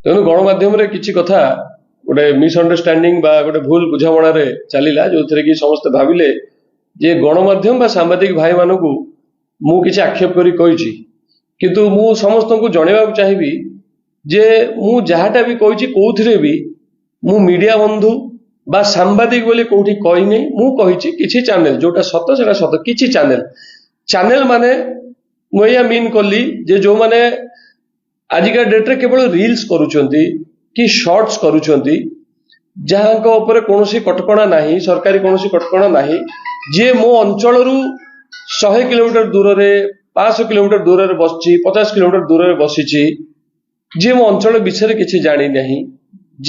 तेणु गणमाध्यम किसी कथा गोटे मिसअंडरस्टैंडिंग बा गोटे भूल बुझामणार चलला जो थे कि समस्ते भाविले जे गणमाध्यम बा सांबादिक भाई मानू मु किसी आक्षेप करी कही किंतु मु समस्त को जनवा चाहिए जे मु जहाटा भी कही कौन भी मु मीडिया बंधु बा सांबादिक बोली कौटी कही नहीं मु कही किसी चैनल जोटा सत से सत किसी चैनल माने मुझे मीन कली जे जो माने आजिका डेट्रे केवल रील्स करुचंती कि शॉर्ट्स करुचंती जहाँ कौन कटकणा नहीं सरकारी कौन कटकणा नहीं जे मो अंचल 100 किलोमीटर दूर रे 500 किलोमीटर दूर रे बसची 50 किलोमीटर दूर रे बसीची जे मो अंचल विषय किसी जानी नहीं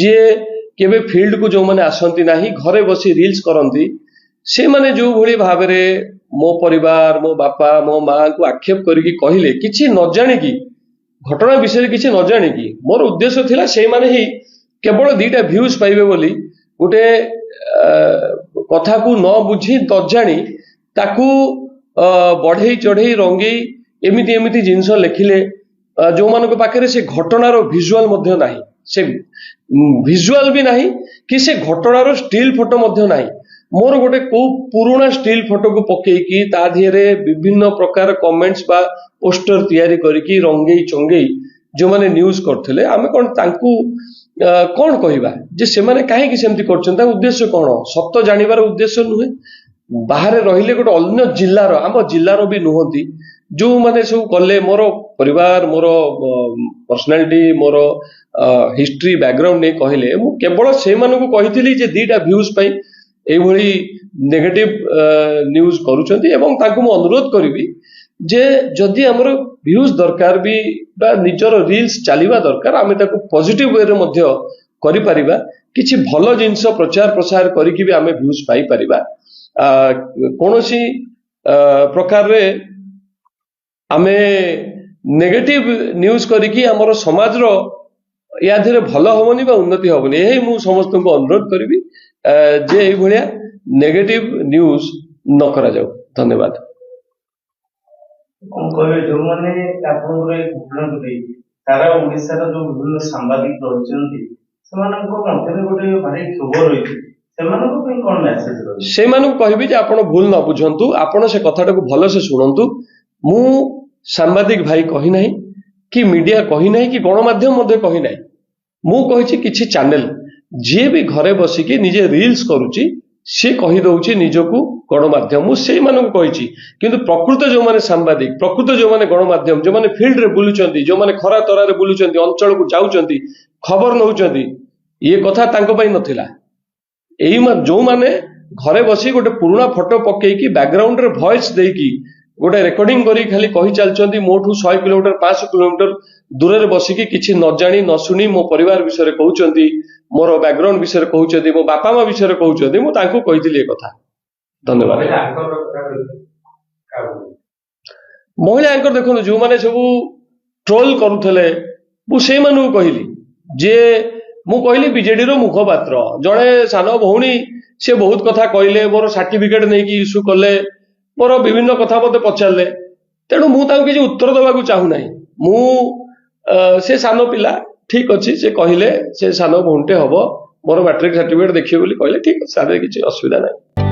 जे केबे फील्ड को जो माने आसंती नहीं घरे बसी रील्स करंती से माने जो भली भाव में मो परिवार मो बापा मो माँ को आक्षेप करके कहले किसी न जाणी घटना विषय किसी न जाणी मोर उद्देश्य थिला से माने ही केवल 2टा व्यूज पाइबे बोली गोटे कथा को न बुझी न जानी ताकू बढ़ई चढ़ई रंगई एमिति एमिति जिनस लिखिले जो मान पाखे से घटनार भिजुआल मध्य नाही से भिजुआल भी नाही कि से घटनार स्टिल फोटो मध्य नाही मोर गोटे को पुराना स्टिल फोटो को पकेकी ता दिहरे विभिन्न प्रकार कमेंट्स बा पोस्टर तैयारी करके रंगई चंगई जो माने न्यूज करथिले आमे कोन तांकू कौन कहवा जे से माने काहे कि सेमति करछन ता उद्देश्य कोन सत्य जानिबार उद्देश्य नुहे बाहर रहिले गोटे अन्य जिल्लार आम जिल्लार भी नुहंती जो माने सब कले मोर परिवार मोर पर्सनालिटी मोर हिस्ट्री बैकग्राउंड नहीं कहले मु केवल से मानकु कहिथिली जे 2टा व्यूज पई एभली नेगेटिव न्यूज करूछंती एवं तांकु मु अनुरोध करिवि जे जदि हमर व्यूज दरकार भी बा निजर रील्स चलिबा दरकार आमे ताकु पॉजिटिव वे रे मध्य करि परिबा किछि भलो जिंस प्रचार प्रसार करिकि भी आमे व्यूज पाई परिबा कोनोसी प्रकार रे आमे नेगेटिव न्यूज करिकि हमर समाज रो या धीरे भलो होबनी बा उन्नति होबनी एही मु समस्त को अनुरोध करिवि जे एई भलिया नेगेटिव न्यूज न करा जाऊ धन्यवाद जो माने सारा ओडिशा जो विभिन्न सांबादिक गोटे भारी खबर रही से कहबी जे आपण भूल न बुझंतु आपण से कथाटा को भल से शुणंतु मु सांबादिक भाई कही नहीं कि मीडिया कही नहीं कि गणमाध्यम मध्य कही नहीं मु कहिछि किछि चैनल जे भी घरे बसिकी निजे रील्स करूची से कही दउची निजको गणमाध्यम मु से मानक कहिछि किंतु प्रकृत जो माने सांबादिक प्रकृत जो माने गणमाध्यम जो माने फील्ड रे बुलुचंती जो माने खरा तरा रे बुलुचंती अंचल को जाउचंती खबर नउचंती ये कथा तांको पई नथिला एई जो माने घरे बसी गोटे पुराना फोटो पकेकी बैकग्राउंड रे वॉइस देकी गोटे रेकर्डिंग करी खाली कही चलचंती मोठू 100 किलोमीटर 500 किलोमीटर दूर रे बसिकी किछि न जानी न सुनी मो परिवार विषय रे कहउचंती मोर बैकग्राउंड विषय रे कहउचंती मो बापा मां विषय रे कहउचंती मु तांको कहिदिली ए कथा धन्यवाद महिला एंकर देखो जो माने सब ट्रोल करूथले मु से मानु कहली जे मु कहली बीजेडी रो मुखपात्र जड़े सान भौणी से बहुत कथा कहले मोर सर्टिफिकेट नहीं कि इश्यू कले मोर विभिन्न कथा मते पचारले तेणु मु तांको किछि उत्तर देबाकू चाहू नाही मु से सान पिला ठीक अछि से कहले से सान भौणटे हबो मोर मैट्रिक सर्टिफिकेट देखिए बोली कहले ठीक सारे किछि असुविधा नाही।